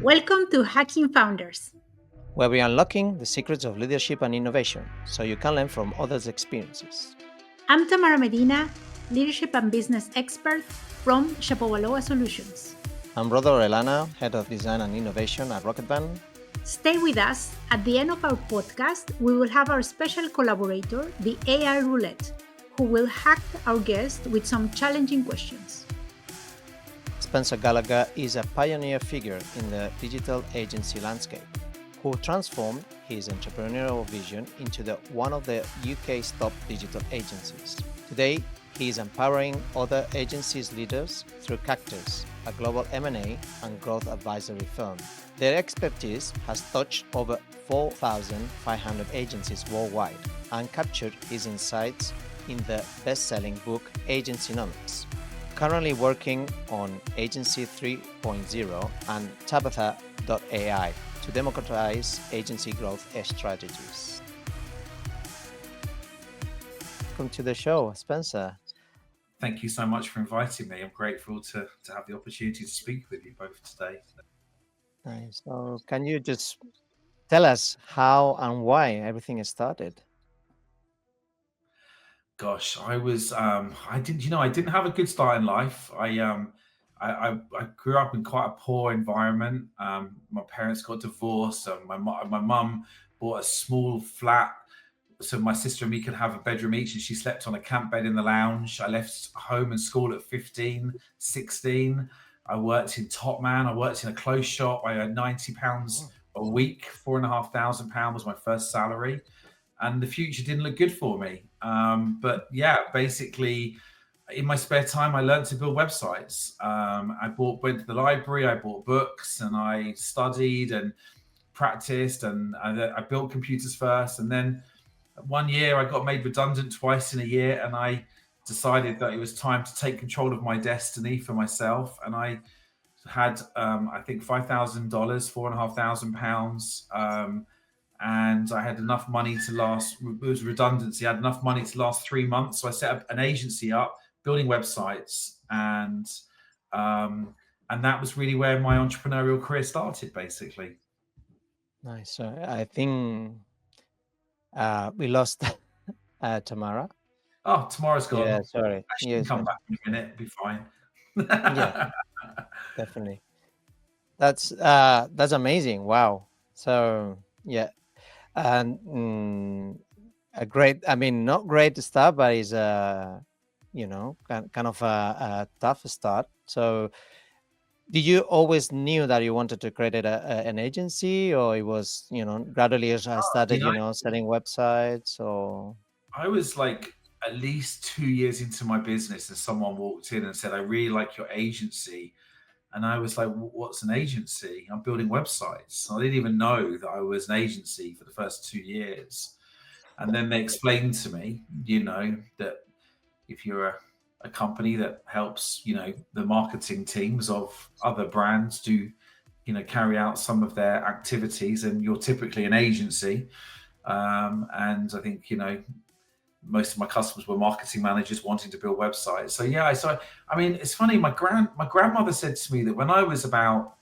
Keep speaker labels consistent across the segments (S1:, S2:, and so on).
S1: Welcome to Hacking Founders.
S2: where we are unlocking the secrets of leadership and innovation so you can learn from others' experiences.
S1: I'm Tamara Medina, leadership and business expert from Shapowaloa Solutions.
S2: I'm Brother Elana, Head of Design and Innovation at Rocketband.
S1: Stay with us. At the end of our podcast, we will have our special collaborator, the AI Roulette, who will hack our guest with some challenging questions.
S2: Spencer Gallagher is a pioneer figure in the digital agency landscape who transformed his entrepreneurial vision into one of the UK's top digital agencies. Today, he is empowering other agencies leaders through Cactus, a global M&A and growth advisory firm. Their expertise has touched over 4,500 agencies worldwide and captured his insights in the best-selling book Agencynomics. Currently working on Agency 3.0 and Tabatha.ai to democratize agency growth strategies. Welcome to the show, Spencer.
S3: Thank you so much for inviting me. I'm grateful to have the opportunity to speak with you both today.
S2: Nice. So can you just tell us how and why everything started?
S3: Gosh, I didn't have a good start in life. I grew up in quite a poor environment. My parents got divorced. My mum bought a small flat so my sister and me could have a bedroom each, and she slept on a camp bed in the lounge. I left home and school at 15, 16. I worked in Top Man. I worked in a clothes shop. I earned £90 a week. £4,500 was my first salary. And the future didn't look good for me. But yeah, basically, in my spare time, I learned to build websites. Went to the library, I bought books, and I studied and practiced, and I built computers first. And then one year I got made redundant twice in a year, and I decided that it was time to take control of my destiny for myself. And I had, I think, $5,000, £4,500. And I had enough money to last. It was redundancy. I had enough money to last 3 months. So I set up an agency up, building websites. And that was really where my entrepreneurial career started, basically.
S2: Nice. So I think we lost Tamara.
S3: Oh, Tamara's gone.
S2: Yeah, sorry.
S3: She can come back in a minute. It'll be fine.
S2: Yeah, definitely. That's amazing. Wow. So yeah, and a great. I mean, not great start, but it's kind of a tough start. So, did you always knew that you wanted to create an agency, or it was gradually as I started selling websites? Or
S3: I was like at least 2 years into my business, and someone walked in and said, "I really like your agency." And I was like, "What's an agency?" I'm building websites. I didn't even know that I was an agency for the first 2 years. And then they explained to me, that if you're a company that helps, the marketing teams of other brands do, carry out some of their activities, and you're typically an agency. And I think, most of my customers were marketing managers wanting to build websites. So yeah, I mean, it's funny. My grandmother said to me that when I was about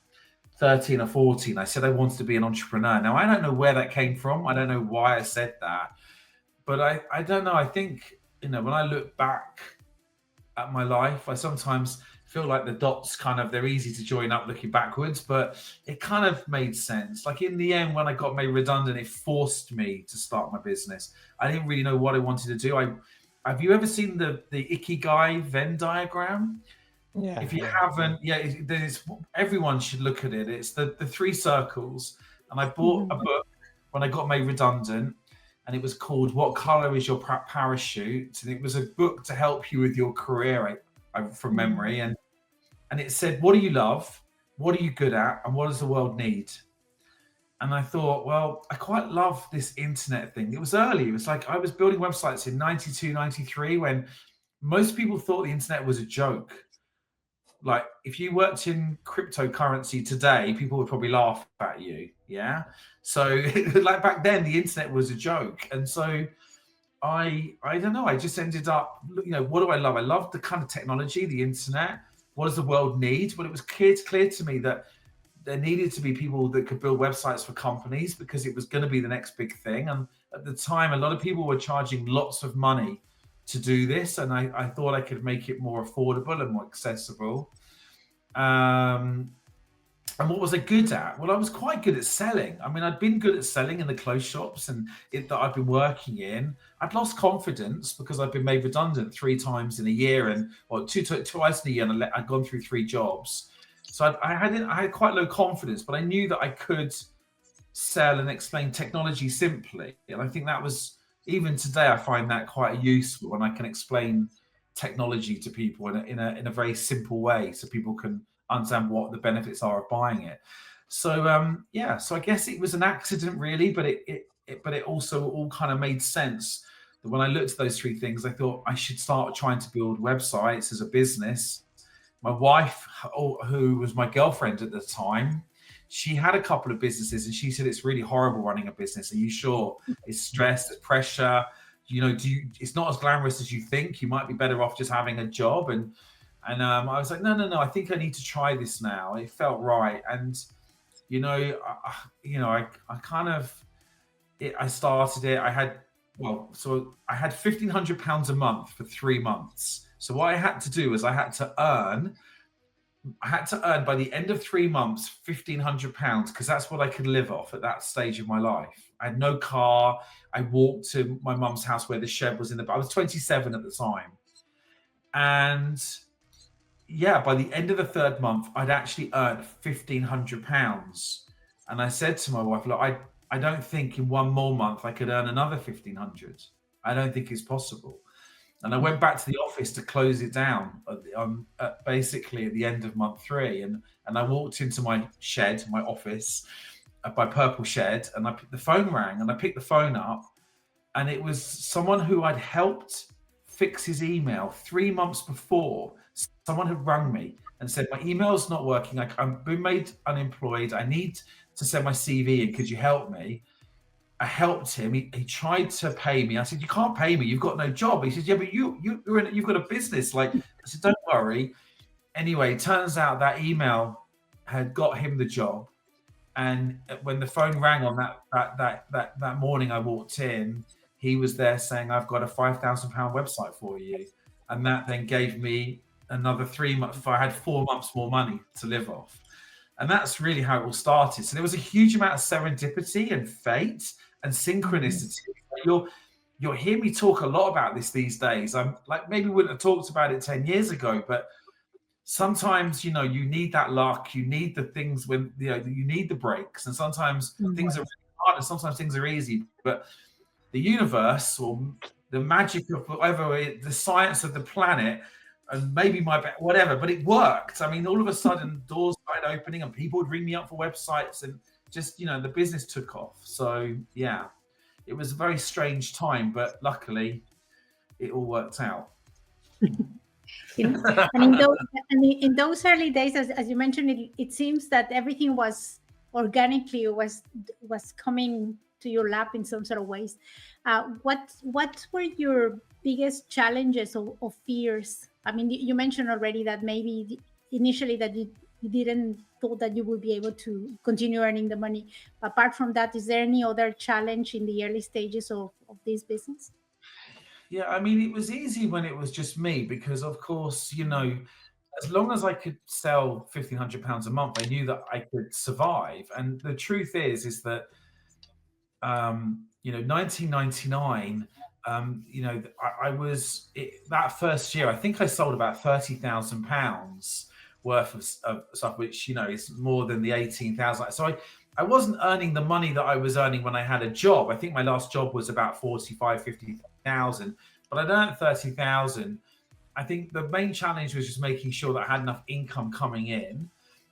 S3: 13 or 14, I said I wanted to be an entrepreneur. Now, I don't know where that came from. I don't know why I said that, but I don't know. I think, when I look back at my life, I sometimes feel like the dots they're easy to join up looking backwards, but it kind of made sense. Like in the end, when I got made redundant, it forced me to start my business. I didn't really know what I wanted to do. Have you ever seen the Ikigai Venn diagram?
S2: yeah,
S3: If you haven't, everyone should look at it. It's the three circles. And I bought a book when I got made redundant, and it was called "What Color Is Your Parachute?" And it was a book to help you with your career, from memory. And it said, what do you love? What are you good at? And what does the world need? And I thought, well, I quite love this internet thing. It was early. It was like I was building websites in 92, 93, when most people thought the internet was a joke. Like if you worked in cryptocurrency today, people would probably laugh at you. Yeah. So like back then, the internet was a joke. And so I don't know. I just ended up, what do I love? I love the kind of technology, the internet. What does the world need? Well, it was clear to me that there needed to be people that could build websites for companies because it was going to be the next big thing. And at the time, a lot of people were charging lots of money to do this, and I thought I could make it more affordable and more accessible. And what was I good at? Well, I was quite good at selling. I mean, I'd been good at selling in the clothes shops and that I'd been working in. I'd lost confidence because I'd been made redundant 3 times in a year, and twice in a year, and I'd gone through 3 jobs. So I had quite low confidence, but I knew that I could sell and explain technology simply. And I think that was, even today, I find that quite useful when I can explain technology to people in a very simple way, so people can understand what the benefits are of buying it. So so I guess it was an accident really, but it also all kind of made sense that when I looked at those 3 things, I thought I should start trying to build websites as a business. My wife, who was my girlfriend at the time, she had a couple of businesses, and she said it's really horrible running a business. Are you sure? It's stress, it's pressure. It's not as glamorous as you think. You might be better off just having a job. And I was like, no, I think I need to try this now. It felt right. And, I started it. I had £1,500 a month for 3 months. So what I had to do was I had to earn by the end of 3 months, £1,500, because that's what I could live off at that stage of my life. I had no car. I walked to my mum's house where the shed was I was 27 at the time. And by the end of the 3rd month, I'd actually earned £1,500. And I said to my wife, look, I don't think in 1 more month I could earn another 1,500. I don't think it's possible. And I went back to the office to close it down basically at the end of month 3. And I walked into my shed, my office, my purple shed, and the phone rang, and I picked the phone up, and it was someone who I'd helped fix his email 3 months before. Someone had rung me and said, my email's not working. I've been made unemployed. I need to send my CV in. Could you help me? I helped him. He tried to pay me. I said, you can't pay me. You've got no job. He said, yeah, but you've got a business. I said, don't worry. Anyway, it turns out that email had got him the job. And when the phone rang on that morning, I walked in. He was there saying, I've got a £5,000 website for you. And that then gave me another 3 months. I had 4 months more money to live off. And that's really how it all started. So there was a huge amount of serendipity and fate and synchronicity. You'll hear me talk a lot about this these days. I'm like, maybe wouldn't have talked about it 10 years ago, but sometimes, you need that luck. You need the things when, you need the breaks. And sometimes things are really hard and sometimes things are easy. But the universe, or the magic of whatever, the science of the planet, and maybe whatever, but it worked. I mean, all of a sudden doors started opening and people would ring me up for websites, and just, the business took off. So yeah, it was a very strange time, but luckily it all worked out.
S1: And in those early days, as you mentioned, it seems that everything was organically was coming to your lap in some sort of ways. What were your biggest challenges or fears? I mean, you mentioned already that maybe initially that you didn't thought that you would be able to continue earning the money. Apart from that, is there any other challenge in the early stages of this business?
S3: Yeah, I mean, it was easy when it was just me because, of course, as long as I could sell £1,500 a month, I knew that I could survive. And the truth is that, 1999, I was that first year, I think I sold about £30,000 worth of stuff, which, is more than the 18,000. So I wasn't earning the money that I was earning when I had a job. I think my last job was about 50,000, but I'd earned 30,000. I think the main challenge was just making sure that I had enough income coming in.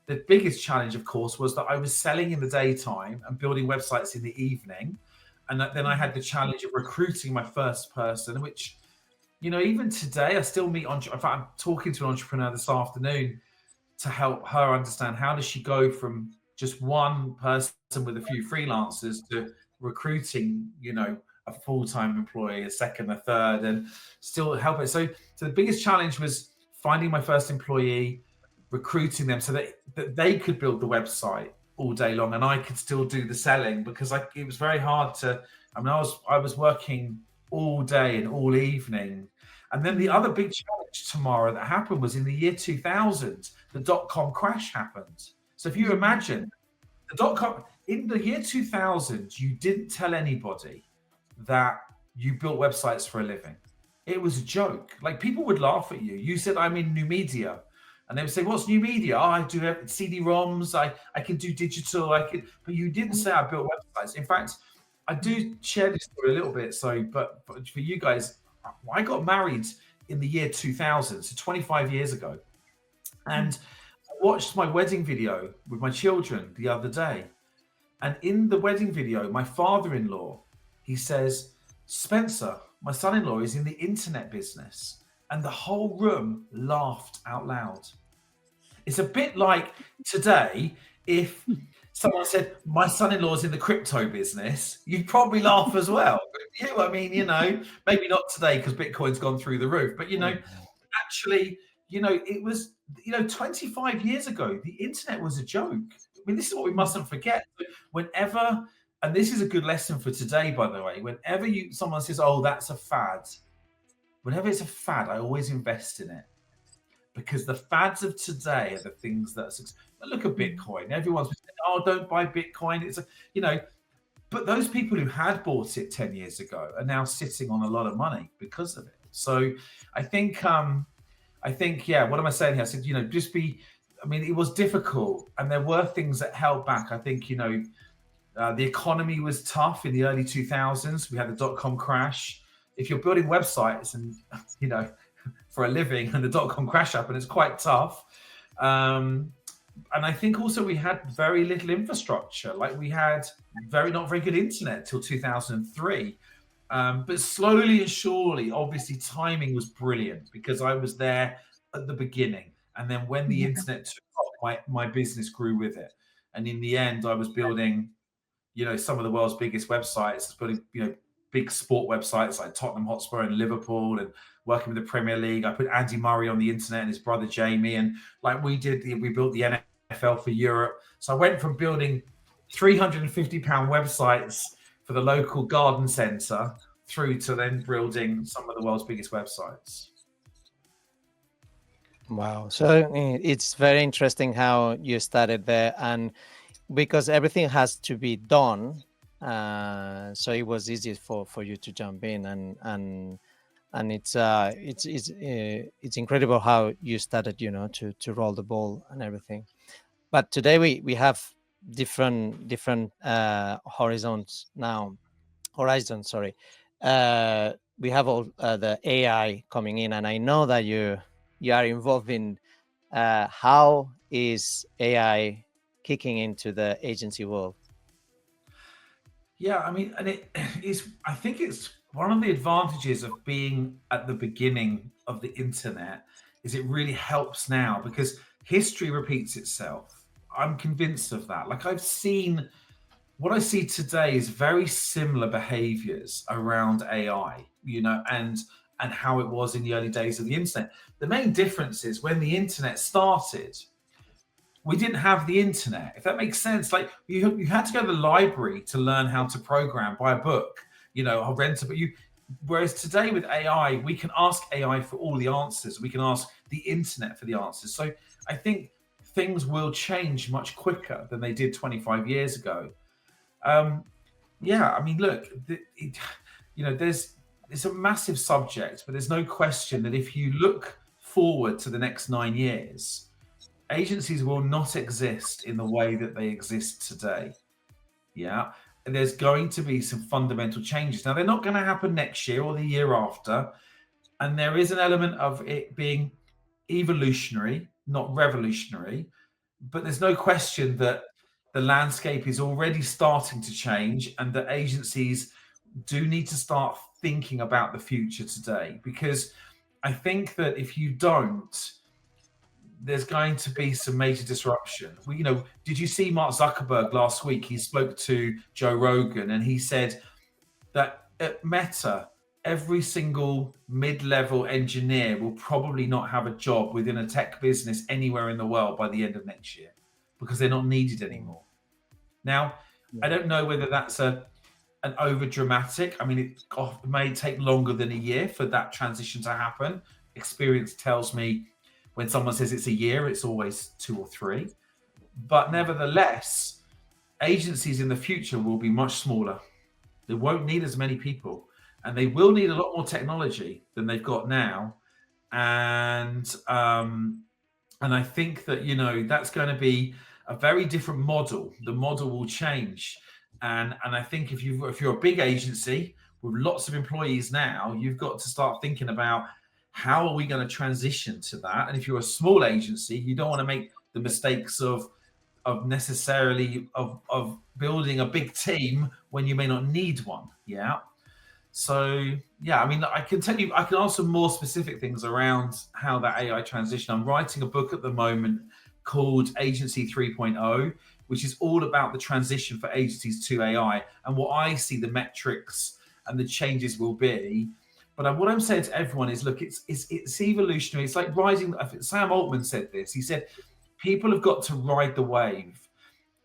S3: The biggest challenge, of course, was that I was selling in the daytime and building websites in the evening. And then I had the challenge of recruiting my first person, which, even today, I still meet in fact, I'm talking to an entrepreneur this afternoon to help her understand how does she go from just one person with a few freelancers to recruiting, a full-time employee, a second, a third, and still help it. So the biggest challenge was finding my first employee, recruiting them so that they could build the website all day long, and I could still do the selling, because it was very hard to. I mean, I was working all day and all evening. And then the other big challenge tomorrow that happened was in the year 2000, the dot-com crash happened. So if you imagine the dot-com in the year 2000, you didn't tell anybody that you built websites for a living. It was a joke. Like, people would laugh at you. You said, I'm in new media. And they would say, what's new media? Oh, I do CD-ROMs. I can do digital. But you didn't say I built websites. In fact, I do share this story a little bit. But for you guys, I got married in the year 2000, so 25 years ago. And I watched my wedding video with my children the other day. And in the wedding video, my father-in-law, he says, Spencer, my son-in-law, is in the internet business. And the whole room laughed out loud. It's a bit like today, if someone said, my son-in-law's in the crypto business, you'd probably laugh as well. I mean, maybe not today because Bitcoin's gone through the roof, but, actually, it was, 25 years ago, the internet was a joke. I mean, this is what we mustn't forget. Whenever, and this is a good lesson for today, by the way, whenever someone says, oh, that's a fad, whenever it's a fad, I always invest in it. Because the fads of today are the things that are successful. Look at Bitcoin. Everyone's been saying, oh, don't buy Bitcoin. It's but those people who had bought it 10 years ago are now sitting on a lot of money because of it. So I think, yeah, what am I saying here? I said, it was difficult and there were things that held back. I think, the economy was tough in the early 2000s. We had the dot-com crash. If you're building websites and, for a living and the dot-com crash happened, it's quite tough. And I think also we had very little infrastructure. Like, we had not very good internet till 2003. But slowly and surely, obviously timing was brilliant because I was there at the beginning. And then when the internet took off, my business grew with it. And in the end, I was building, some of the world's biggest websites. I was building, big sport websites like Tottenham Hotspur and Liverpool, and working with the Premier League. I put Andy Murray on the internet and his brother Jamie, and we built the NFL for Europe. So I went from building £350 websites for the local garden centre through to then building some of the world's biggest websites.
S2: Wow. So it's very interesting how you started there, and because everything has to be done, so it was easy for you to jump in, and it's incredible how you started, to roll the ball and everything. But today we have different horizons now. Sorry. We have all the AI coming in, and I know that you are involved in how is AI kicking into the agency world.
S3: Yeah, I mean, and I think it's one of the advantages of being at the beginning of the internet is it really helps now because history repeats itself. I'm convinced of that. Like, what I see today is very similar behaviors around AI, and how it was in the early days of the internet. The main difference is when the internet started, we didn't have the internet, if that makes sense. Like, you had to go to the library to learn how to program, buy a book, or rent it. Whereas today with AI, we can ask AI for all the answers. We can ask the internet for the answers. So I think things will change much quicker than they did 25 years ago. Yeah, I mean, look, it's a massive subject, but there's no question that if you look forward to the next 9 years, agencies will not exist in the way that they exist today. Yeah. And there's going to be some fundamental changes. Now, they're not going to happen next year or the year after. And there is an element of it being evolutionary, not revolutionary. But there's no question that the landscape is already starting to change and that agencies do need to start thinking about the future today. Because I think that if you don't, there's going to be some major disruption. Did you see Mark Zuckerberg last week? He spoke to Joe Rogan and he said that at Meta, every single mid-level engineer will probably not have a job within a tech business anywhere in the world by the end of next year because they're not needed anymore. Now, I don't know whether that's an over dramatic. I mean, it may take longer than a year for that transition to happen. Experience tells me when someone says it's a year, it's always 2 or 3. But nevertheless, agencies in the future will be much smaller. They won't need as many people, and they will need a lot more technology than they've got now. And I think that that's going to be a very different model. The model will change, and I think if you're a big agency with lots of employees now, you've got to start thinking about how are we going to transition to that. And if you're a small agency, you don't want to make the mistakes of necessarily of building a big team when you may not need one. Yeah. So yeah, I mean, I can answer more specific things around how that AI transition. I'm writing a book at the moment called Agency 3.0, which is all about the transition for agencies to AI and what I see the metrics and the changes will be. But what I'm saying to everyone is, look, it's evolutionary. It's like riding. Sam Altman said this. He said, people have got to ride the wave.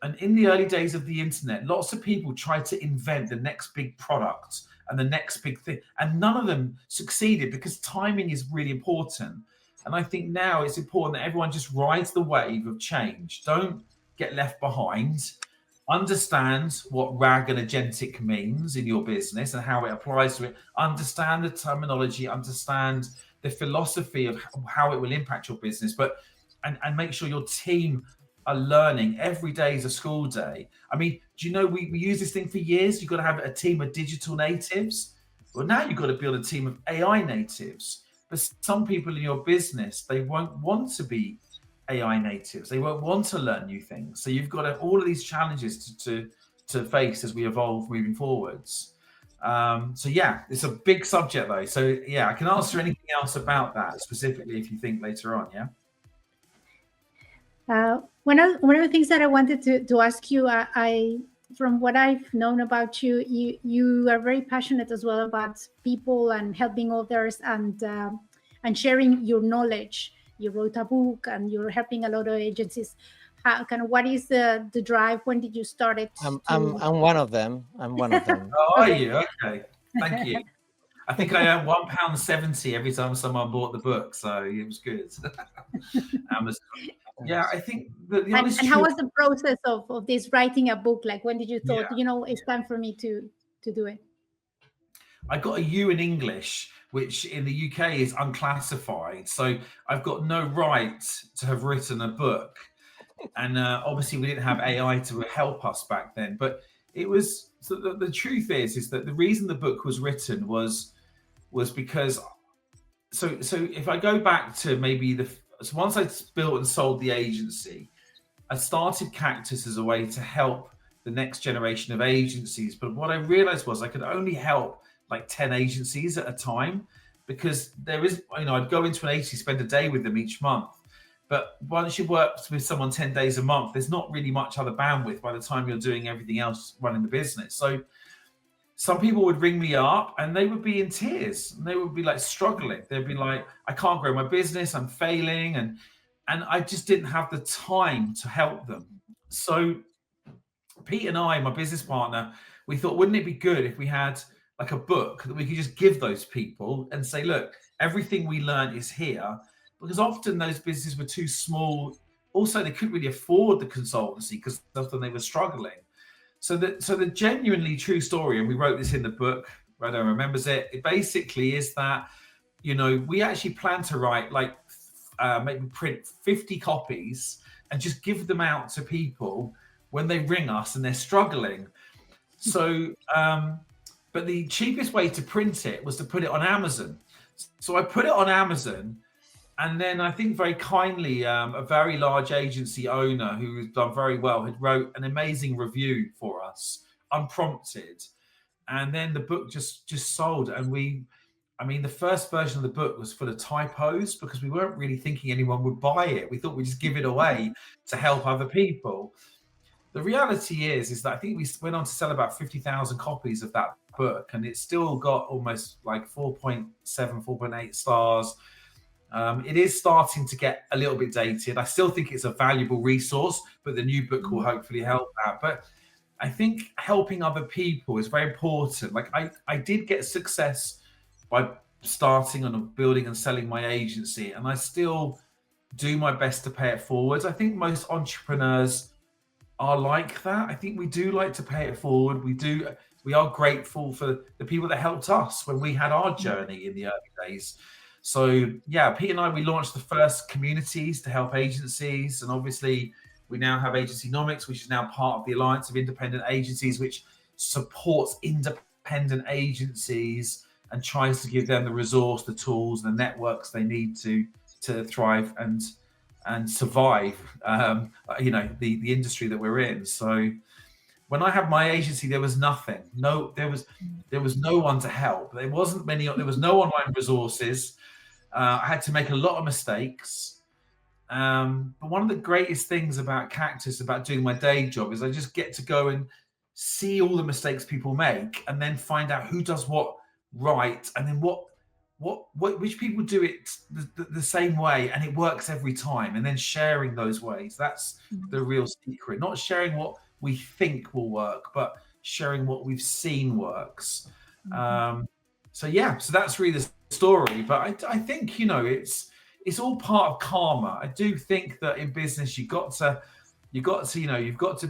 S3: And in the early days of the internet, lots of people tried to invent the next big product and the next big thing, and none of them succeeded because timing is really important. And I think now it's important that everyone just rides the wave of change. Don't get left behind. Understand what RAG and agentic means in your business and how it applies to it. Understand the terminology, understand the philosophy of how it will impact your business, but and make sure your team are learning. Every day is a school day. I mean, do you know we use this thing for years? You've got to have a team of digital natives. Well, now you've got to build a team of AI natives. But some people in your business, they won't want to be AI natives. They won't want to learn new things. So you've got all of these challenges to face as we evolve moving forwards. So yeah, it's a big subject though. So yeah, I can answer anything else about that specifically if you think later on. Yeah.
S1: One of the things that I wanted to ask you, I from what I've known about you, you are very passionate as well about people and helping others and sharing your knowledge. You wrote a book and you're helping a lot of agencies. What is the drive? When did you start it?
S2: I'm one of them. I'm one of them.
S3: Oh, are you? Okay. Thank you. I think I earned £1.70 every time someone bought the book, so it was good. Amazon. Yeah, I think the honest
S1: and how was the process of this writing a book? Like, when did you thought, it's time for me to do it?
S3: I got a U in English, which in the UK is unclassified. So I've got no right to have written a book. And obviously we didn't have AI to help us back then. But it was, so the truth is that the reason the book was written was because, so if I go back to maybe so once I built and sold the agency, I started Cactus as a way to help the next generation of agencies. But what I realized was I could only help like 10 agencies at a time, because there is, I'd go into an agency, spend a day with them each month. But once you work with someone 10 days a month, there's not really much other bandwidth by the time you're doing everything else running the business. So some people would ring me up and they would be in tears and they would be like struggling. They'd be like, I can't grow my business, I'm failing. And I just didn't have the time to help them. So Pete and I, my business partner, we thought, wouldn't it be good if we had like a book that we could just give those people and say, look, everything we learned is here. Because often those businesses were too small. Also, they couldn't really afford the consultancy because often they were struggling. So the genuinely true story, and we wrote this in the book, Rado remembers it, it basically is that, we actually plan to write maybe print 50 copies and just give them out to people when they ring us and they're struggling. So, but the cheapest way to print it was to put it on Amazon. So I put it on Amazon. And then I think very kindly, a very large agency owner who has done very well had wrote an amazing review for us, unprompted. And then the book just sold. And the first version of the book was full of typos because we weren't really thinking anyone would buy it. We thought we'd just give it away to help other people. the reality is that I think we went on to sell about 50,000 copies of that book, and it's still got almost like 4.7, 4.8 stars. It is starting to get a little bit dated. I still think it's a valuable resource, but the new book will hopefully help that. But I think helping other people is very important. Like I did get success by starting and building and selling my agency, and I still do my best to pay it forwards. I think most entrepreneurs are like that. I think we do like to pay it forward. We are grateful for the people that helped us when we had our journey in the early days. So yeah, Pete and I, we launched the first communities to help agencies, and obviously we now have Agencynomics, which is now part of the Alliance of Independent Agencies, which supports independent agencies and tries to give them the resource, the tools, the networks they need to thrive and survive. The industry that we're in. So when I had my agency, there was nothing. There was no one to help. There was no online resources. I had to make a lot of mistakes. But one of the greatest things about Cactus, about doing my day job, is I just get to go and see all the mistakes people make, and then find out who does what right, and then which people do it the same way, and it works every time, and then sharing those ways. That's the real secret. Not sharing what we think will work, but sharing what we've seen works. So that's really the story. But I think it's all part of karma. I do think that in business you've got to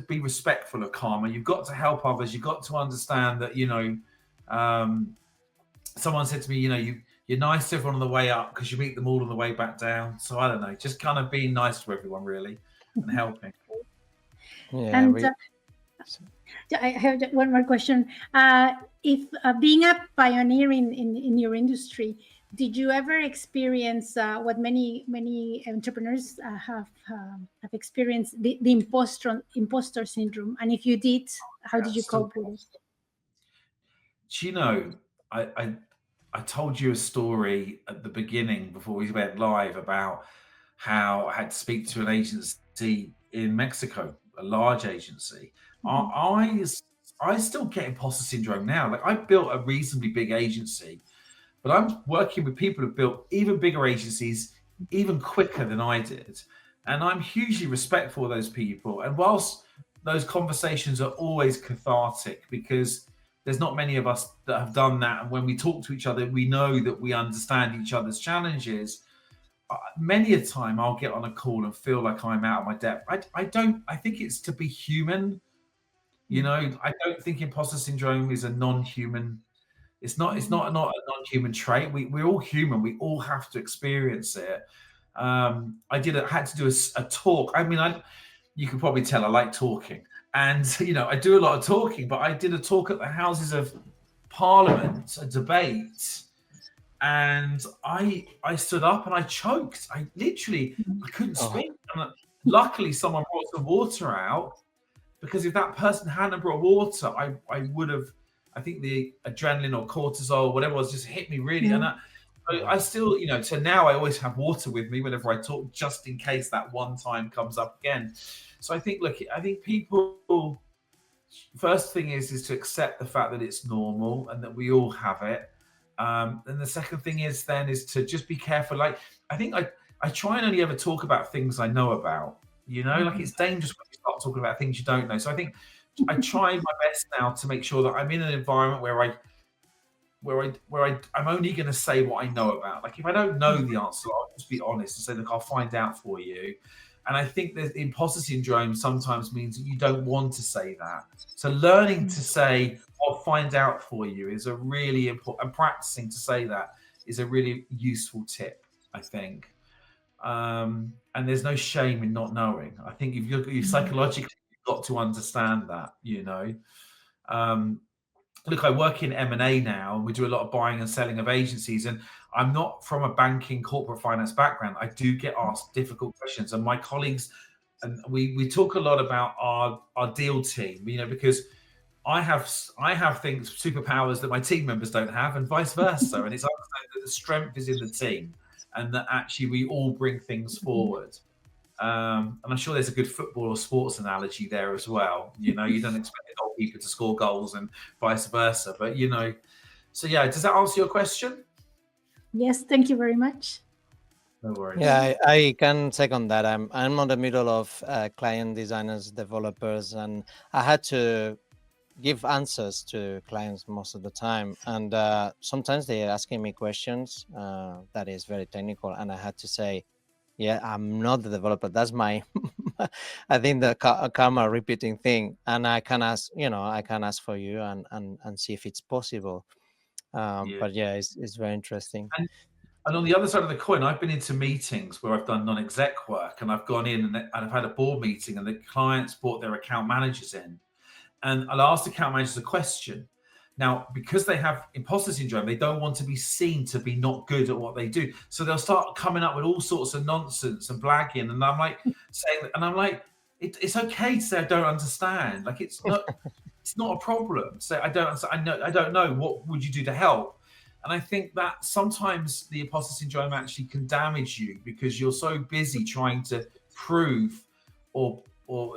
S3: be respectful of karma. You've got to help others. You've got to understand that someone said to me, you're nice to everyone on the way up because you meet them all on the way back down. So I don't know, just kind of being nice to everyone really and helping.
S2: Yeah,
S1: and I have one more question. If being a pioneer in your industry, did you ever experience what many entrepreneurs have experienced, the imposter syndrome? And if you did, how did you cope with it?
S3: I told you a story at the beginning before we went live about how I had to speak to an agency in Mexico, a large agency. I still get imposter syndrome now. Like, I built a reasonably big agency, but I'm working with people who've built even bigger agencies even quicker than I did. And I'm hugely respectful of those people. And whilst those conversations are always cathartic, because there's not many of us that have done that, and when we talk to each other, we know that we understand each other's challenges. Many a time I'll get on a call and feel like I'm out of my depth. I think it's to be human. I don't think imposter syndrome is a non-human. It's not a non-human trait. We're all human. We all have to experience it. I had to do a talk. I mean, you can probably tell I like talking. And, I do a lot of talking, but I did a talk at the Houses of Parliament, a debate, and I stood up and I choked. I couldn't speak. And luckily, someone brought some water out, because if that person hadn't brought water, I would have, I think the adrenaline or cortisol, whatever it was, just hit me really. And I still, so now I always have water with me whenever I talk, just in case that one time comes up again. So I think people, first thing is to accept the fact that it's normal and that we all have it. And the second thing is to just be careful. Like, I think I try and only ever talk about things I know about, like it's dangerous when you start talking about things you don't know. So I think I try my best now to make sure that I'm in an environment where I'm only going to say what I know about. Like, if I don't know the answer, I'll just be honest and say, look, I'll find out for you. And I think that imposter syndrome sometimes means that you don't want to say that. So learning to say, I'll find out for you, is a really important, and practicing to say that is a really useful tip, I think. And there's no shame in not knowing. I think you've psychologically got to understand that, Look, I work in M&A now, and we do a lot of buying and selling of agencies. And I'm not from a banking corporate finance background. I do get asked difficult questions, and my colleagues, and we talk a lot about our deal team, because I have things, superpowers that my team members don't have, and vice versa. And it's understanding that the strength is in the team, and that actually we all bring things forward. And I'm sure there's a good football or sports analogy there as well. You don't expect the goalkeeper to score goals and vice versa. But, so yeah, does that answer your question?
S1: Yes, thank you very much.
S3: No worries.
S2: Yeah, I can second that. I'm on the middle of client designers, developers, and I had to give answers to clients most of the time. And sometimes they're asking me questions that is very technical, and I had to say, yeah, I'm not the developer. That's my, I think the karma repeating thing. And I can ask, I can ask for you and see if it's possible.
S3: Yeah.
S2: But yeah, it's very interesting.
S3: And on the other side of the coin, I've been into meetings where I've done non-exec work, and I've gone in and I've had a board meeting, and the clients brought their account managers in, and I'll ask the account managers a question. Now, because they have imposter syndrome, they don't want to be seen to be not good at what they do, so they'll start coming up with all sorts of nonsense and blagging. And I'm like it's okay to say I don't understand. Like it's not a problem. So I don't understand. I don't know. What would you do to help? And I think that sometimes the imposter syndrome actually can damage you because you're so busy trying to prove or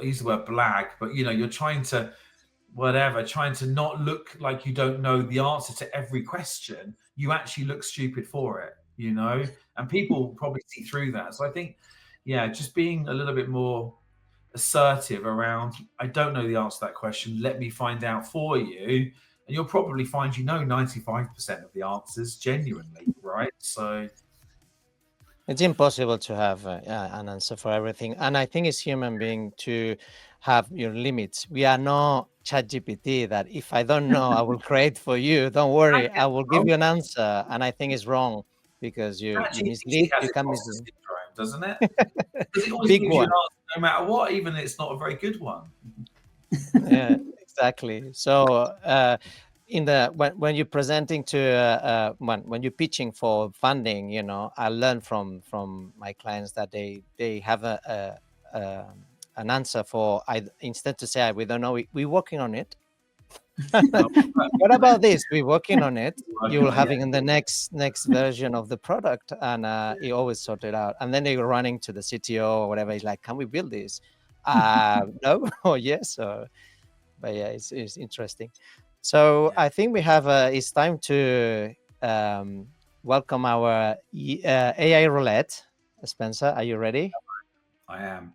S3: use the word blag, but you're trying to not look like you don't know the answer to every question. You actually look stupid for it, and people probably see through that. So I think, just being a little bit more assertive around, I don't know the answer to that question, let me find out for you. And you'll probably find 95% of the answers genuinely, right? So
S2: it's impossible to have an answer for everything. And I think it's human being to have your limits. We are not ChatGPT that if I don't know, I will create for you. Don't worry, I will give you an answer. And I think it's wrong because you mislead.
S3: ChatGPT has
S2: You can
S3: imposter
S2: mislead.
S3: syndrome, doesn't it? Because it always
S2: Big
S3: gives you
S2: one.
S3: an answer no matter what, even if it's not a very good one.
S2: Yeah, exactly. So when you're presenting to when you're pitching for funding, I learned from my clients that they have an answer for instead to say we don't know, we're working on it. What about this? We're working on it. You will have it in the next version of the product, and you always sort it out. And then they're running to the CTO or whatever. He's like, "Can we build this?" No or yes. But yeah, it's interesting. So I think we have it's time to welcome our AI roulette. Spencer, are you ready?
S3: I am.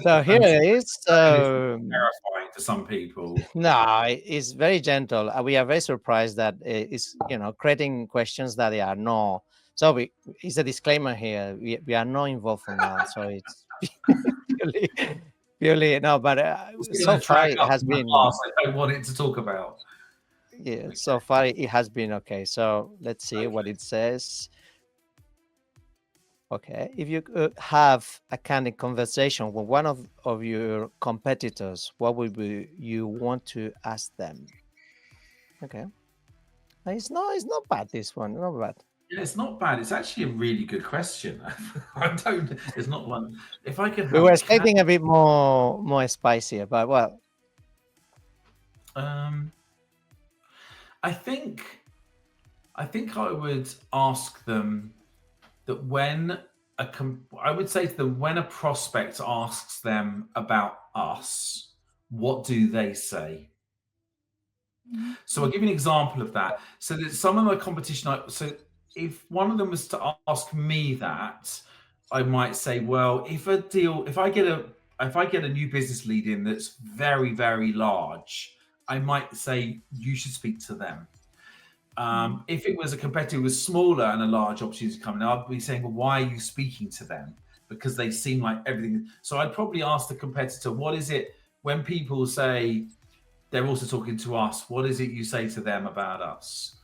S2: So here it is.
S3: Terrifying to some people.
S2: No, it's very gentle. We are very surprised that it's creating questions that they are not. So it's a disclaimer here. We are not involved on that. So it's purely no. But so far it has been.
S3: I don't want it to talk about.
S2: Yeah, okay. So far it has been okay. So let's see what it says. Okay, if you could have a candid conversation with one of your competitors, what would you want to ask them? Okay, it's not bad. This one, not bad.
S3: Yeah, it's not bad. It's actually a really good question. It's not one. If I could,
S2: We were expecting a bit more spicier, but well.
S3: I think I would ask them that I would say to them, when a prospect asks them about us, what do they say? So I'll give you an example of that. So that some of my competition, so if one of them was to ask me that, I might say, well, if I get a new business lead in that's very, very large, I might say you should speak to them. If it was a competitor who was smaller and a large opportunity coming, I'd be saying, well, why are you speaking to them? Because they seem like everything. So I'd probably ask the competitor, what is it when people say they're also talking to us, what is it you say to them about us?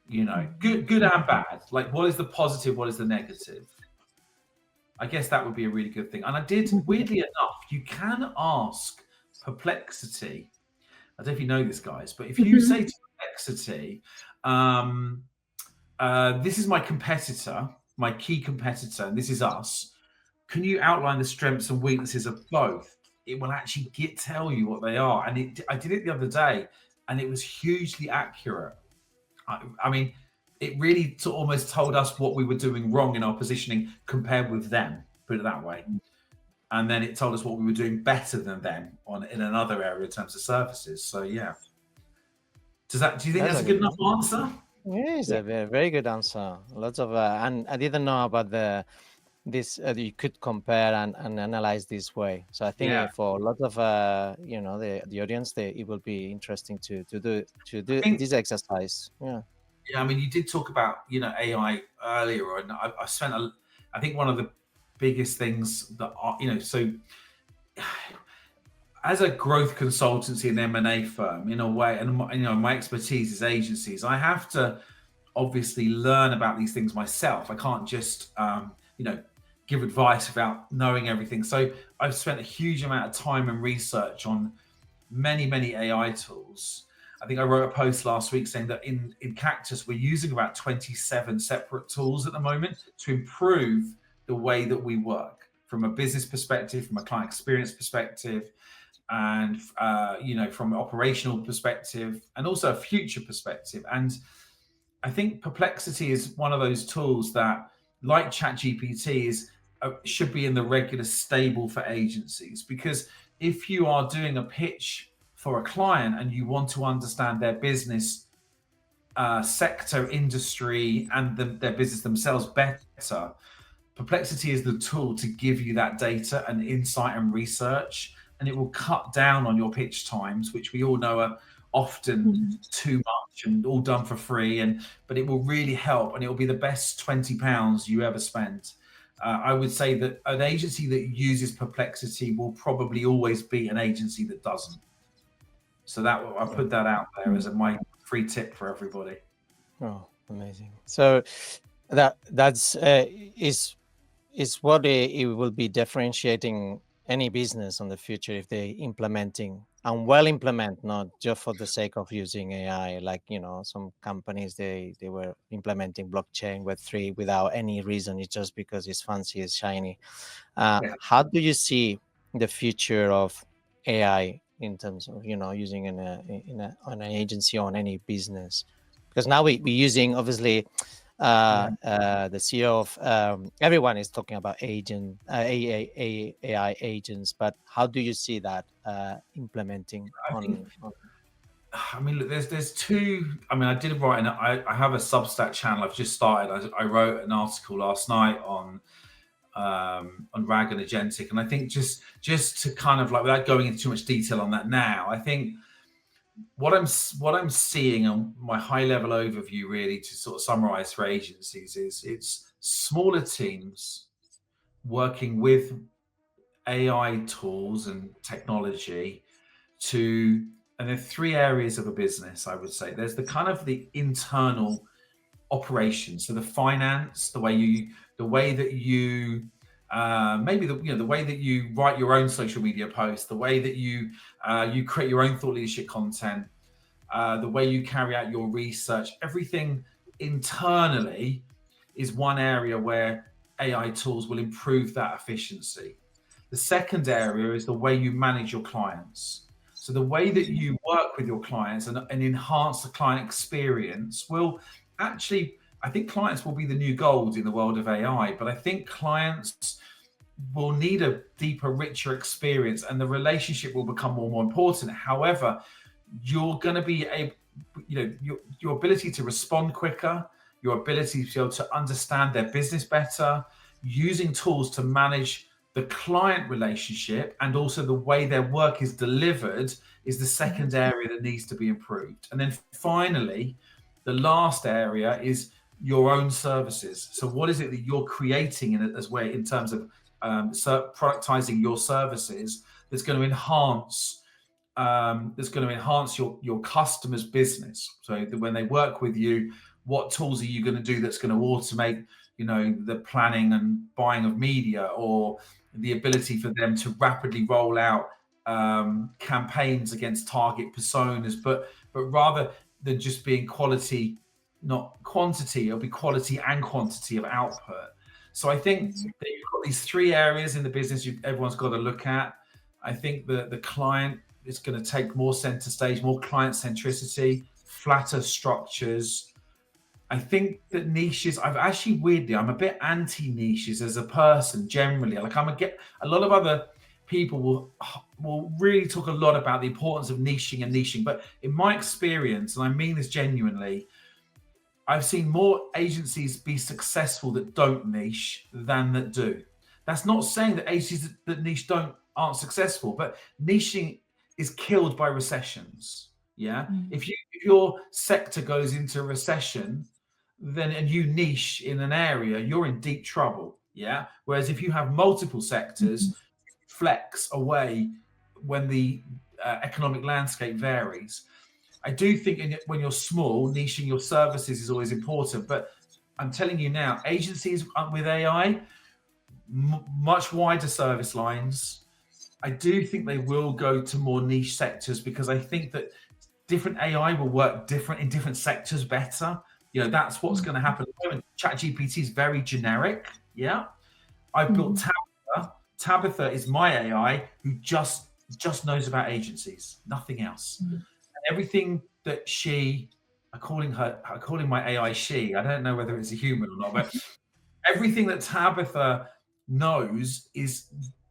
S3: Good and bad. Like, what is the positive? What is the negative? I guess that would be a really good thing. And I did, weirdly enough, you can ask Perplexity. I don't know if you know this, guys, but if you say to Perplexity, this is my competitor, my key competitor, and this is us. Can you outline the strengths and weaknesses of both? It will actually tell you what they are. And I did it the other day, and it was hugely accurate. I mean, it really almost told us what we were doing wrong in our positioning compared with them, put it that way. And then it told us what we were doing better than them in another area in terms of services. So yeah. Do you think
S2: That's
S3: that's
S2: a
S3: a good
S2: good.
S3: enough answer?
S2: Yeah, it's
S1: Yeah.
S2: a very, very good answer. Lots of, and I didn't know about this. You could compare and analyze this way. So I think
S3: Yeah.
S2: for a lot of the audience, it will be interesting to
S3: I
S2: do
S3: think,
S2: this exercise. Yeah.
S3: yeah, I mean, you did talk about, AI earlier, and I think one of the biggest things that so as a growth consultancy and M&A firm, in a way, and my expertise is agencies, I have to obviously learn about these things myself. I can't just give advice without knowing everything. So I've spent a huge amount of time and research on many AI tools. I think I wrote a post last week saying that in Cactus we're using about 27 separate tools at the moment to improve the way that we work from a business perspective, from a client experience perspective, and from an operational perspective, and also a future perspective. And I think Perplexity is one of those tools that, like ChatGPT, should be in the regular stable for agencies, because if you are doing a pitch for a client and you want to understand their business sector, industry, and their business themselves better, Perplexity is the tool to give you that data and insight and research, and it will cut down on your pitch times, which we all know are often too much and all done for free. But it will really help, and it will be the best £20 you ever spend. I would say that an agency that uses Perplexity will probably always beat an agency that doesn't. So I put that out there as my free tip for everybody.
S2: Oh, amazing! So that's is what it will be differentiating any business on the future if they implementing and well implement, not just for the sake of using AI. Like some companies they were implementing blockchain Web3 without any reason. It's just because it's fancy, it's shiny.
S3: Yeah.
S2: How do you see the future of AI in terms of using in an agency or on any business? Because now we're using obviously the CEO of everyone is talking about AI agents, but how do you see that implementing
S3: I think,
S2: on
S3: I mean, look, there's two. I mean, I did write, and I have a Substack channel. I've just started. I wrote an article last night on Rag and Agentic, and I think just to kind of, like, without going into too much detail on that now, I think what I'm seeing on my high level overview, really, to sort of summarize for agencies, is it's smaller teams working with AI tools and technology and there are three areas of a business, I would say. There's the kind of the internal operations, so the finance, the way that you maybe the way that you write your own social media posts, the way that you create your own thought leadership content, the way you carry out your research. Everything internally is one area where AI tools will improve that efficiency. The second area is the way you manage your clients. So the way that you work with your clients and enhance the client experience will actually, I think clients will be the new gold in the world of AI, but I think clients will need a deeper, richer experience, and the relationship will become more and more important. However, you're going to be your ability to respond quicker, your ability to be able to understand their business better, using tools to manage the client relationship, and also the way their work is delivered, is the second area that needs to be improved. And then finally, the last area is your own services. So what is it that you're creating in terms of productizing your services that's going to enhance your customers' business? So that when they work with you, what tools are you going to do that's going to automate the planning and buying of media, or the ability for them to rapidly roll out campaigns against target personas, but rather than just being quality, not quantity, it'll be quality and quantity of output. So I think that you've got these three areas in the business everyone's got to look at. I think the client is going to take more center stage, more client centricity, flatter structures, I think that niches, I'm a bit anti niches as a person generally. Like a lot of other people will really talk a lot about the importance of niching, but in my experience, and I mean this genuinely, I've seen more agencies be successful that don't niche than that do. That's not saying that agencies that niche aren't successful, but niching is killed by recessions. Yeah, if your sector goes into a recession, then and you niche in an area, you're in deep trouble. Yeah. Whereas if you have multiple sectors, flex away when the economic landscape varies. I do think when you're small, niching your services is always important. But I'm telling you now, agencies with AI, much wider service lines. I do think they will go to more niche sectors because I think that different AI will work different in different sectors better. That's what's going to happen. ChatGPT is very generic. Yeah. I've built Tabatha. Tabatha is my AI who just knows about agencies, nothing else. And everything that I calling my AI she. I don't know whether it's a human or not, but everything that Tabatha knows is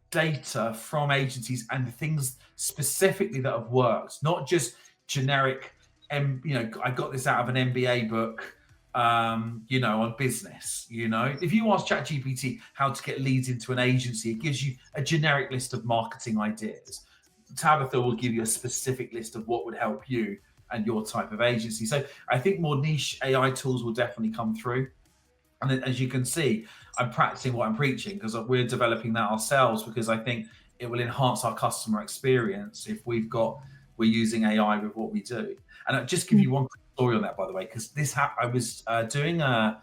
S3: data from agencies and things specifically that have worked, not just generic. I got this out of an MBA book, on business. If you ask ChatGPT how to get leads into an agency, it gives you a generic list of marketing ideas. Tabatha will give you a specific list of what would help you and your type of agency. So I think more niche AI tools will definitely come through. And as you can see, I'm practicing what I'm preaching because we're developing that ourselves because I think it will enhance our customer experience if we're using AI with what we do. And I'll just give you one quick story on that, by the way, because I was doing an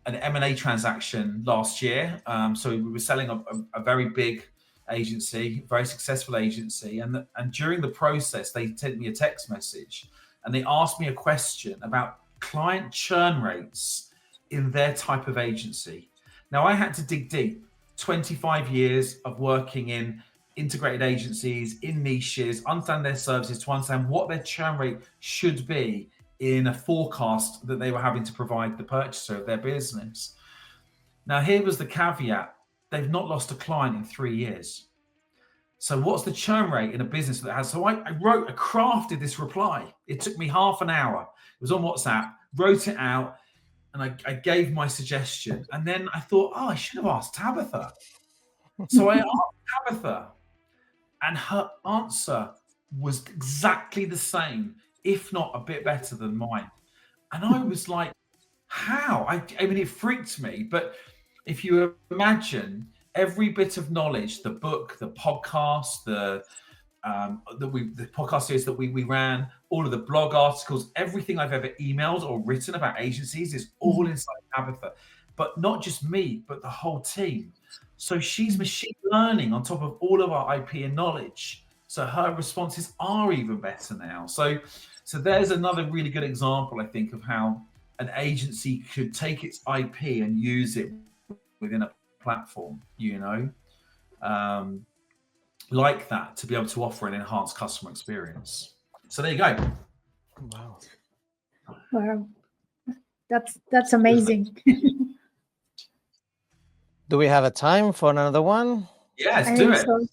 S3: M&A transaction last year. So we were selling a very big agency, very successful agency. And during the process, they sent me a text message and they asked me a question about client churn rates in their type of agency. Now I had to dig deep. 25 years of working in integrated agencies, in niches, understand their services to understand what their churn rate should be in a forecast that they were having to provide the purchaser of their business. Now here was the caveat. They've not lost a client in 3 years. So what's the churn rate in a business that has? So I crafted this reply. It took me half an hour. It was on WhatsApp, wrote it out, and I gave my suggestion. And then I thought, I should have asked Tabatha. So I asked Tabatha, and her answer was exactly the same, if not a bit better than mine. And I was like, how? I mean, it freaked me. But if you imagine every bit of knowledge, the book, the podcast, the podcast series that we ran, all of the blog articles, everything I've ever emailed or written about agencies is all inside Tabatha. But not just me, but the whole team. So she's machine learning on top of all of our IP and knowledge. So her responses are even better now. So there's another really good example, I think, of how an agency could take its IP and use it within a platform, like that, to be able to offer an enhanced customer experience. So there you go.
S1: Wow. That's amazing.
S2: Do we have a time for another one?
S3: Yeah, let's do it.
S1: So.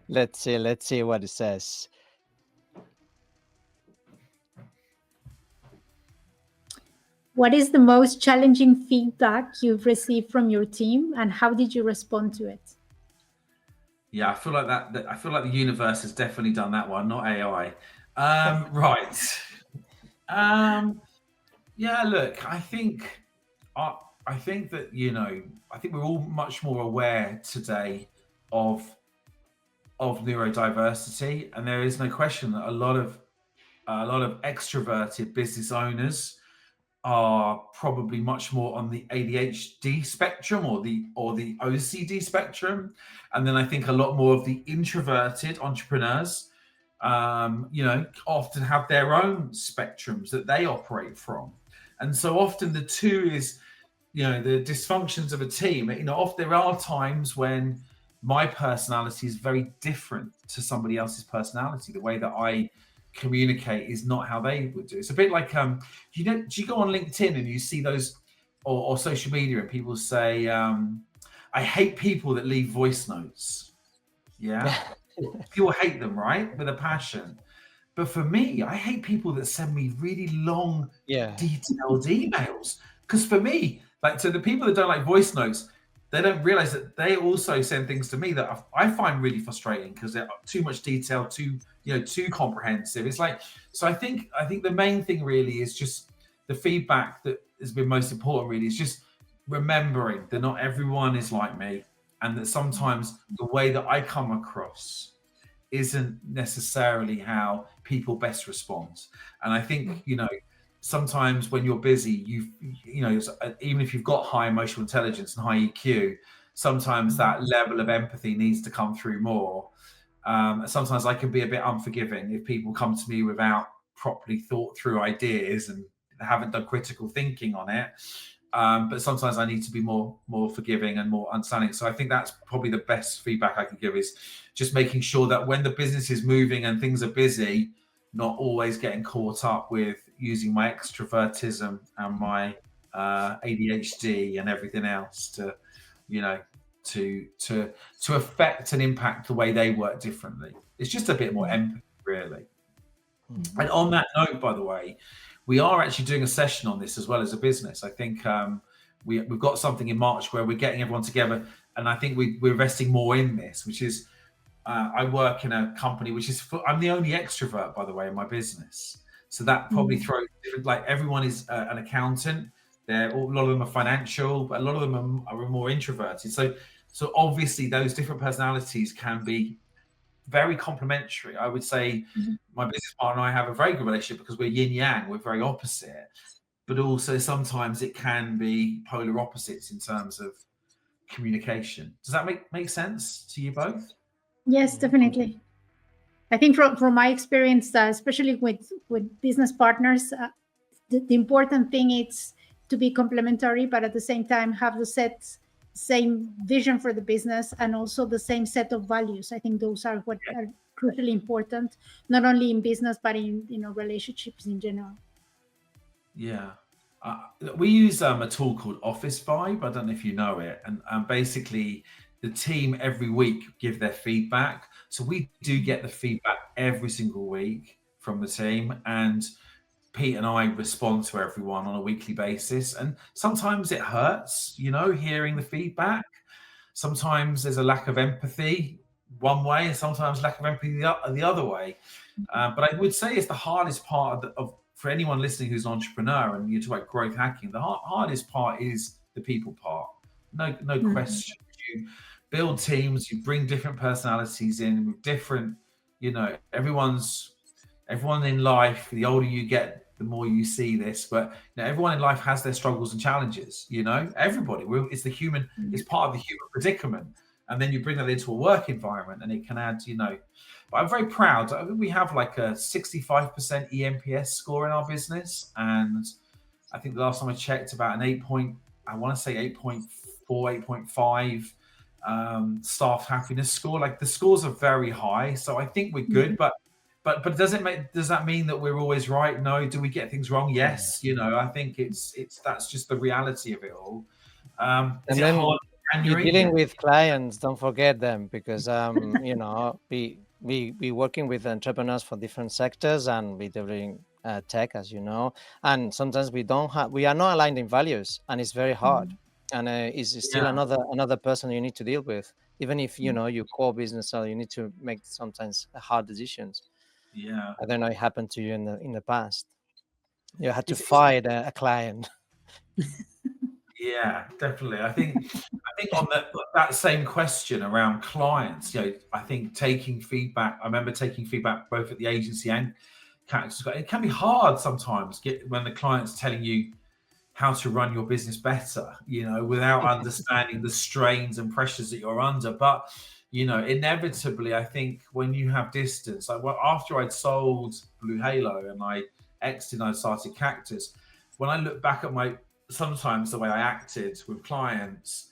S2: Let's see what it says.
S1: What is the most challenging feedback you've received from your team, and how did you respond to it?
S3: Yeah, I feel like I feel like the universe has definitely done that one, not AI. Right. Yeah. Look, I think that I think we're all much more aware today of neurodiversity, and there is no question that a lot of extroverted business owners are probably much more on the ADHD spectrum or the OCD spectrum, and then I think a lot more of the introverted entrepreneurs, often have their own spectrums that they operate from, and so often the two is, the dysfunctions of a team. Often there are times when my personality is very different to somebody else's personality. The way that I communicate is not how they would do. It's a bit like do you go on LinkedIn and you see those or social media and people say I hate people that leave voice notes. Yeah. People hate them, right? With a passion. But for me, I hate people that send me really long, detailed emails. Because for me, like to the people that don't like voice notes, they don't realize that they also send things to me that I find really frustrating because they're too much detail, too comprehensive. It's like, so I think the main thing really is just the feedback that has been most important. Really, is just remembering that not everyone is like me, and that sometimes the way that I come across isn't necessarily how people best respond. And I think, sometimes when you're busy, even if you've got high emotional intelligence and high EQ, sometimes that level of empathy needs to come through more. Sometimes I can be a bit unforgiving if people come to me without properly thought through ideas and haven't done critical thinking on it. But sometimes I need to be more forgiving and more understanding. So I think that's probably the best feedback I can give, is just making sure that when the business is moving and things are busy, not always getting caught up with using my extrovertism and my ADHD and everything else to affect and impact the way they work differently. It's just a bit more empathy, really. And on that note, by the way, we are actually doing a session on this as well as a business. I think we've got something in March where we're getting everyone together, and I think we're investing more in this, which is I work in a company which is I'm the only extrovert, by the way, in my business. So that probably throws, like, everyone is an accountant. A lot of them are financial, but a lot of them are more introverted. So obviously those different personalities can be very complementary. I would say my business partner and I have a very good relationship because we're yin yang, we're very opposite, but also sometimes it can be polar opposites in terms of communication. Does that make sense to you both?
S1: Yes, definitely. I think from my experience, especially with business partners, the important thing is to be complementary, but at the same time have the same vision for the business and also the same set of values. I think those are what are crucially important, not only in business but in relationships in general.
S3: Yeah. We use a tool called Office Vibe. I don't know if you know it. And basically, the team every week give their feedback. So we do get the feedback every single week from the team. And Pete and I respond to everyone on a weekly basis. And sometimes it hurts, hearing the feedback. Sometimes there's a lack of empathy one way, and sometimes lack of empathy the other way. But I would say it's the hardest part of for anyone listening who's an entrepreneur and you talk about growth hacking, the hardest part is the people part. No question. You build teams, you bring different personalities in with different, everyone in life, the older you get, the more you see this, but everyone in life has their struggles and challenges, everybody. It's it's part of the human predicament. And then you bring that into a work environment and it can add, but I'm very proud. I think we have like a 65% ENPS score in our business. And I think the last time I checked, about an 8.4, 8.5 staff happiness score. Like, the scores are very high. So I think we're good, but does that mean that we're always right? No. Do we get things wrong? Yes. I think that's just the reality of it all.
S2: Is it hard? You're dealing with clients, don't forget them, because we working with entrepreneurs for different sectors, and we delivering tech, as you know, and sometimes we are not aligned in values, and it's very hard, and it's still another person you need to deal with, even if your core business, so you need to make sometimes hard decisions.
S3: Yeah,
S2: I don't know, it happened to you in the past. You had to fight a client.
S3: Yeah, definitely. I think on that same question around clients, I think taking feedback. I remember taking feedback both at the agency and Cactus. It can be hard sometimes when the client's telling you how to run your business better, without understanding the strains and pressures that you're under. But inevitably, I think when you have distance, like after I'd sold Blue Halo and I exited and I started Cactus, when I look back at sometimes the way I acted with clients,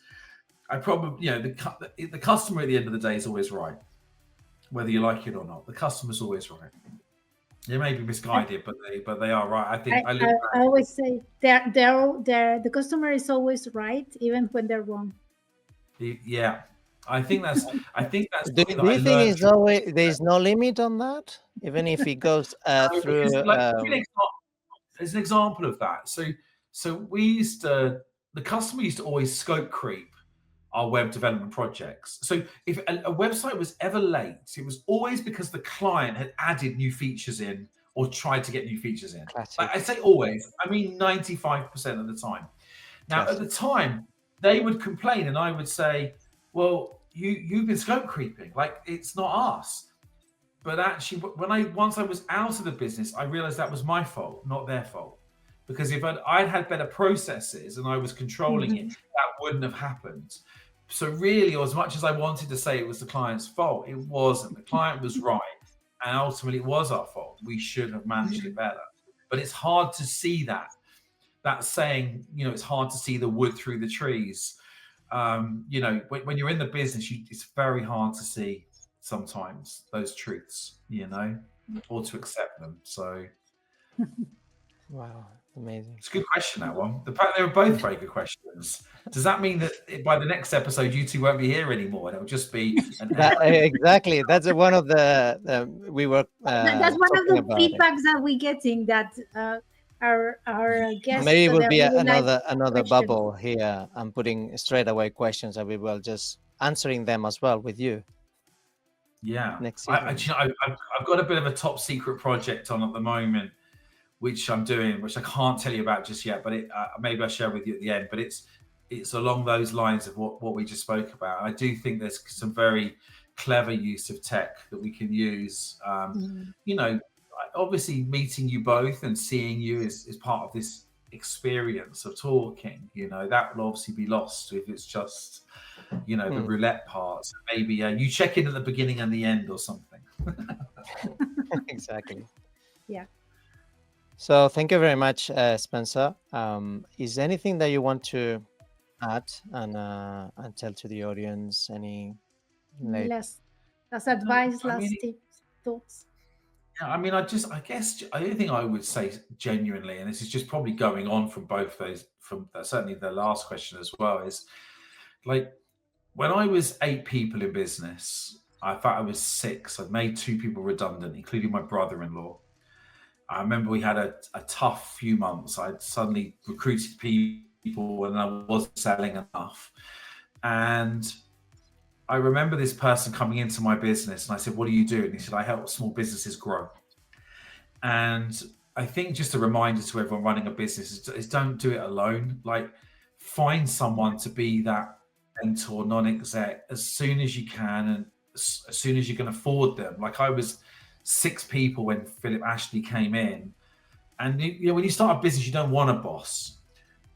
S3: I probably, the customer at the end of the day is always right, whether you like it or not. The customer's always right. They may be
S1: I,
S3: misguided, but they are right. I think
S1: I,
S3: I look
S1: I
S3: back.
S1: I always say the customer is always right, even when they're wrong.
S3: Yeah, I think that's
S2: Do
S3: something that
S2: do
S3: I
S2: you think
S3: learned
S2: it's
S3: from
S2: always there's no limit on that, even if it goes
S3: because,
S2: through?
S3: like, give you an example. As an example of that, so we used to the customer used to always scope creep our web development projects. So if a website was ever late, it was always because the client had added new features in or tried to get new features in. Like I
S2: Classic,
S3: say always, I mean 95% of the time. Now at the
S2: classic.
S3: time, they would complain and I would say, well, you've been scope creeping. Like it's not us. But actually, once I was out of the business, I realized that was my fault, not their fault. Because if I'd had better processes and I was controlling it,
S1: Mhm.
S3: that wouldn't have happened. So really, as much as I wanted to say it was the client's fault, it wasn't. The client was right, and ultimately, it was our fault. We should have managed it better. But it's hard to see that. That saying, it's hard to see the wood through the trees. When you're in the business, it's very hard to see sometimes those truths, or to accept them. So
S2: Wow, amazing.
S3: it's a good question, that one. They were both very good questions. Does that mean that by the next episode, you two won't be here anymore and it'll just be an
S2: That exactly. That's one of the we were
S1: That's one of
S2: talking
S1: the
S2: about it.
S1: feedbacks that we getting, that our guests,
S2: Maybe it
S1: so
S2: will
S1: they
S2: be
S1: really like
S2: another
S1: questions.
S2: bubble here. I'm putting straight away questions, and we will just answering them as well with you
S3: yeah.
S2: next
S3: I,
S2: season.
S3: I've got a bit of a top secret project on at the moment, which I'm doing, which I can't tell you about just yet, but maybe I'll share with you at the end. But it's along those lines of what we just spoke about. I do think there's some very clever use of tech that we can use.
S1: Mhm.
S3: You know, Obviously meeting you both and seeing you is part of this experience of talking. That will obviously be lost if it's just the
S2: Hmm.
S3: roulette part. So maybe you check in at the beginning and the end or something.
S2: Exactly.
S1: Yeah.
S2: So thank you very much, Spencer. Is there anything that you want to add and tell to the audience? Any
S1: Any
S2: late?
S1: last
S3: No,
S1: advice,
S3: I mean,
S1: last tips, thoughts?
S3: yeah, I mean, I guess the only thing I would say genuinely, and this is just probably going on from both those, from certainly the last question as well, is like when I was 8 people in business, I thought I was 6. I'd made 2 people redundant, including my brother-in-law. I remember we had a tough few months. I'd suddenly recruited people and I wasn't selling enough. And I remember this person coming into my business and I said, "What do you do?" And he said, "I help small businesses grow." And I think just a reminder to everyone running a business is don't do it alone. Like, find someone to be that mentor, non-exec, as soon as you can and as soon as you can afford them. Like I was 6 people when Philip Ashley came in, and when you start a business, you don't want a boss.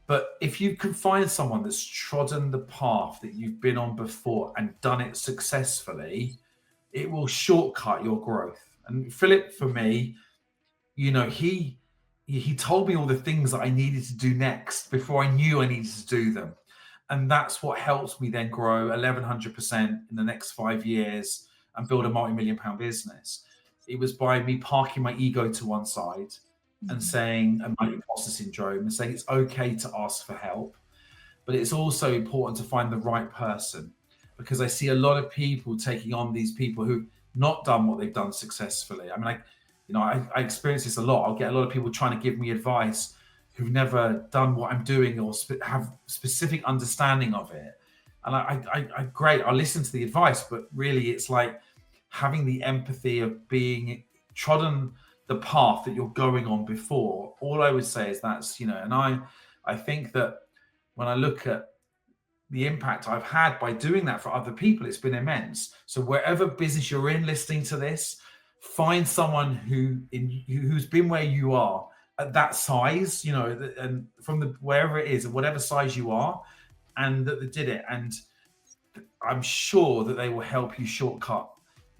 S3: But if you can find someone that's trodden the path that you've been on before and done it successfully, it will shortcut your growth. And Philip, for me, he told me all the things that I needed to do next before I knew I needed to do them. And that's what helps me then grow 1100% in the next 5 years and build a multi-million pound business. It was by me parking my ego to one side and
S1: Mhm.
S3: saying, and my imposter syndrome, and saying it's okay to ask for help. But it's also important to find the right person, because I see a lot of people taking on these people who've not done what they've done successfully. I mean, I experience this a lot. I'll get a lot of people trying to give me advice who've never done what I'm doing or have specific understanding of it. And great, I listen to the advice, but really it's like having the empathy of being trodden the path that you're going on before. All I would say is and I think that when I look at the impact I've had by doing that for other people, it's been immense. So wherever business you're in, listening to this, find someone who's been where you are at that size, and from wherever it is, whatever size you are, and that they did it. And I'm sure that they will help you shortcut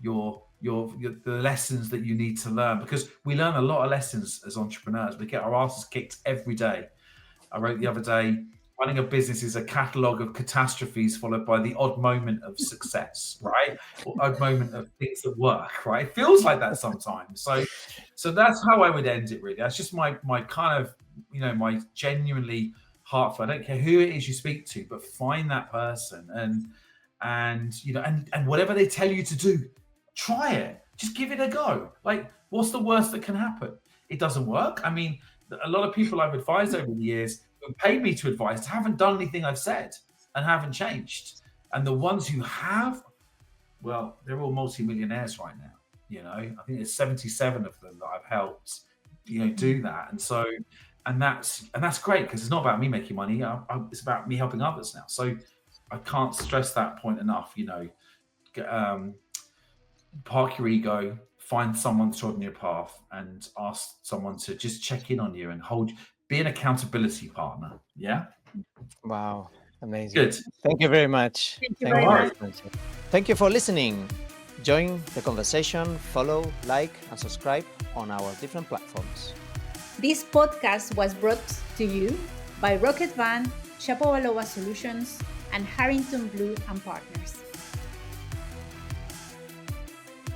S3: the lessons that you need to learn, because we learn a lot of lessons as entrepreneurs. We get our asses kicked every day. I wrote the other day, running a business is a catalogue of catastrophes followed by the odd moment of success, right? Or odd moment of things that work, right? It feels like that sometimes. So that's how I would end it, really. That's just my kind of, my genuinely heartfelt. I don't care who it is you speak to, but find that person and whatever they tell you to do, try it. Just give it a go. Like, what's the worst that can happen? It doesn't work. I mean, a lot of people I've advised over the years who paid me to advise haven't done anything I've said and haven't changed. And the ones who have, well, they're all multimillionaires right now. I think there's 77 of them that I've helped, do that. And that's great, because it's not about me making money. It's about me helping others now. So I can't stress that point enough. Park your ego, find someone trodden your path, and ask someone to just check in on you and be an accountability partner. Yeah.
S2: Wow. Amazing.
S3: Good.
S2: Thank you very much.
S1: Thank you very much.
S2: Thank you for listening. Join the conversation, follow, like, and subscribe on our different platforms.
S1: This podcast was brought to you by Rocket Van, Shapovalova Solutions, and Harrington Blue and Partners.